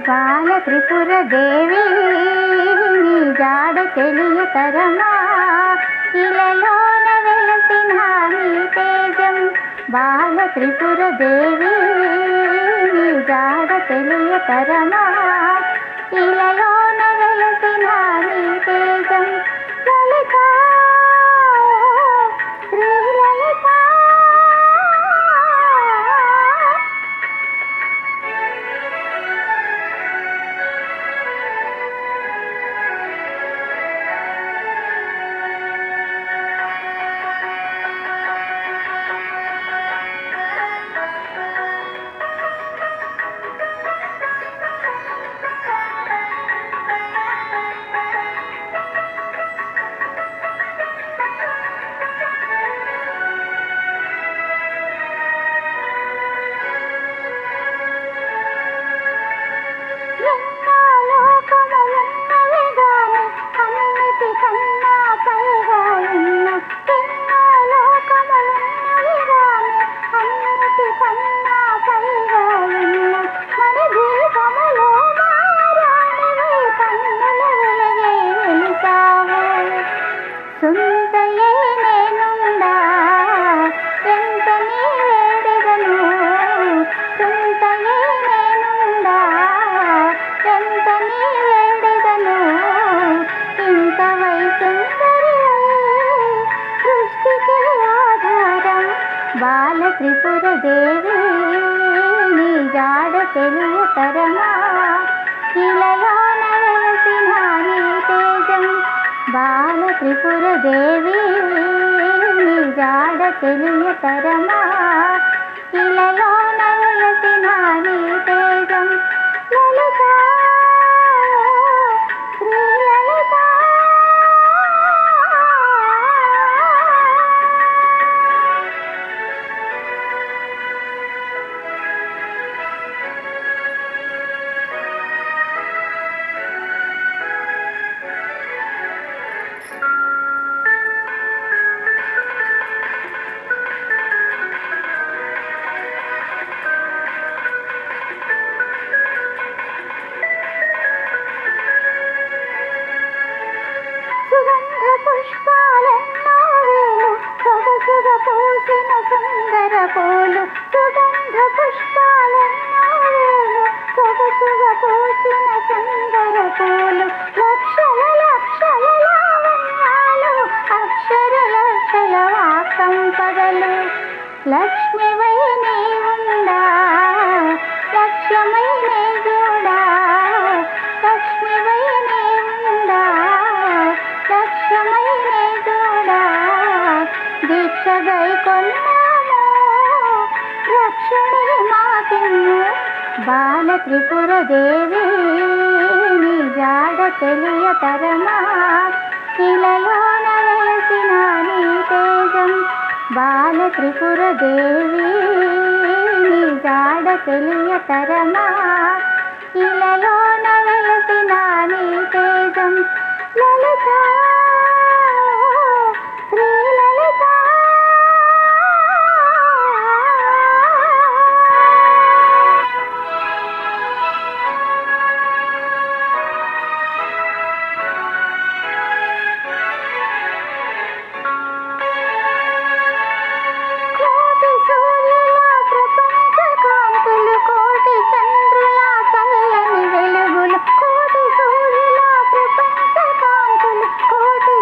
బాల త్రిపుర దేవి నీ జాడ తెలియతరమా ఇలలోన వెలసిన నీ తేజం బాల త్రిపుర దేవి నీ జాడ తెలియతరమా ఇలలోన వెలసిన నీ తేజం లలిత శ్రీ లలిత బాల త్రిపుర దేవి నీ జాడ తెలియతరమా ఇలలోన వెలసిన నీ తేజం బాల త్రిపుర దేవి నీ జాడ తెలియతరమా ఇలలోన వెలసిన నీ తేజం లలిత శ్రీ లలిత పుష్పాలెన్నో వేలు సొగసుగా పూసిన సుందర పూలు సుగంధ పుష్పాలెన్నో వేలు సొగసుగా పూసిన సుందర పూలు లక్షల లక్షల లావణ్యాలు అక్షర లక్షల సంపదలు లక్ష్మివై నీవుండా లక్ష్యమై నీ చూడా లక్ష్మివై నీవుండా లక్ష్యమై నీ చూడా దీక్షగై కొన్నాము రక్షణి మాకిన్ను బాల త్రిపుర దేవి నీ జాడ తెలియతరమా ఇలలోన వెలసిన నీ తేజం బాల త్రిపుర దేవి నీ జాడ తెలియతరమా ఇలలోన వెలసిన నీ తేజం లలిత శ్రీ లలిత కోటి సూర్యుల ప్రపంచ కాంతులు కోటి చంద్రుల చల్లని వెలుగులు కోటి సూర్యుల ప్రపంచ కాంతులు కోటి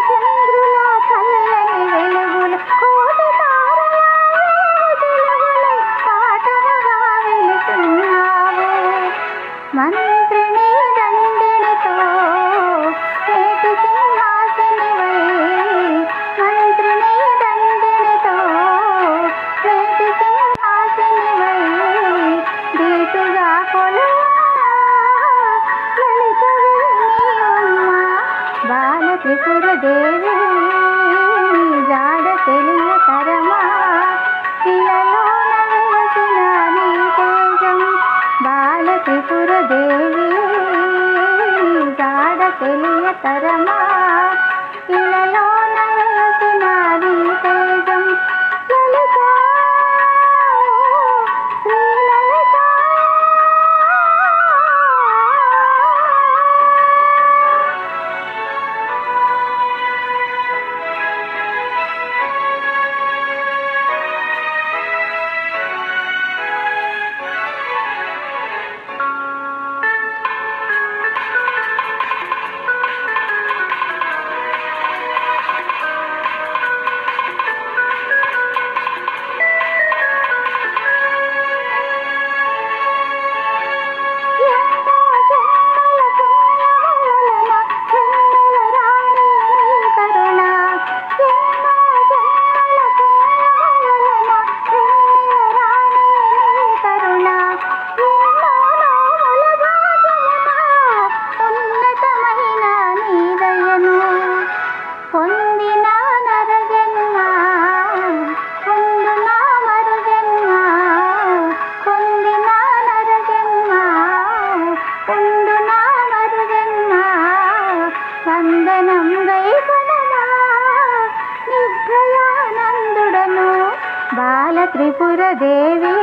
త్రిపుర దేవి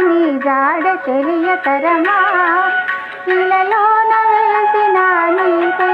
నీ జాడ తెలియతరమా ఇలలోన వెలిసిన నీకే